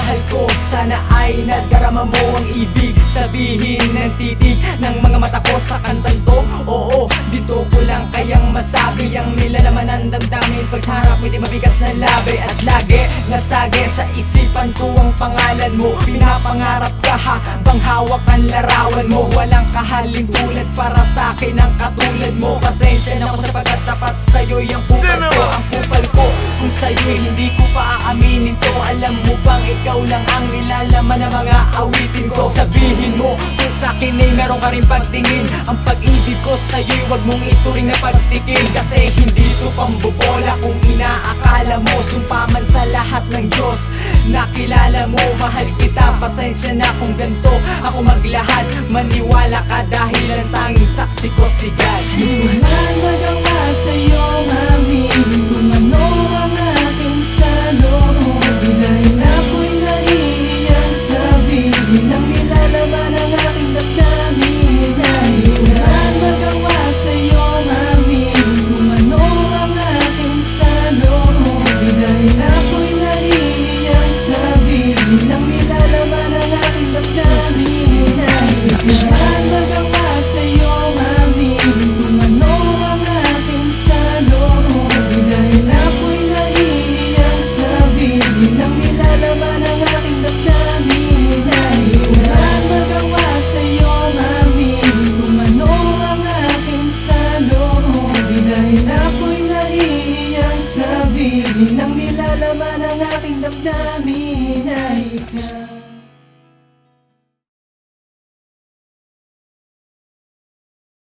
mahal ko, sana ay nadarama mo ang ibig sabihin ng titig ng mga mata ko sa kantang to. Oo, dito ko lang kayang masabi ang nilalaman ng damdamin. Pag sa harap mo'y di mabigas na labi, at lagi nasagi sa isipan ko ang pangalan mo. Pinapangarap ka habang hawak ang larawan mo. Walang kahaling tulad para sa akin ang katulad mo. Pasensya na ako sapagkat tapat sa'yo yung kupal ko, ang kupal ko. Kung sa'yo'y hindi ko pa aaminin to, alam mo bang ikaw lang ang nilalaman ng mga awitin ko? Sabihin mo kung sa'kin ay meron ka rin pagtingin. Ang pag-ibig ko sa'yo'y wag mong ituring na pagtikil, kasi hindi to pambobola kung inaakala mo. Sumpa man sa lahat ng Diyos nakilala mo, mahal kita. Pasensya na kung ganito ako maglahad. Maniwala ka dahil ang tanging saksi ko si God. Walang magawa sa'yo aminin kung ano ang aking saloob, dahil ako'y nahihiyang sabihin ang nilalaman ng aking damdamin. Ay walang magawa sa'yo aminin kung ano ang aking saloob, dahil ako'y nahihiyang sabihin ang nilalaman ng aking damdamin. Ay walang magawa sa'yo aminin kung ano ang aking saloob, dahil ako'y nahihiyang sabihin ang nilalaman ng aking damdamin. Ay walang magawa sa'yo aminin kung ano ang aking saloob, dahil ako'y nahihiyang sabihin ang nilalaman ng aking damdamin. Ay ikaw.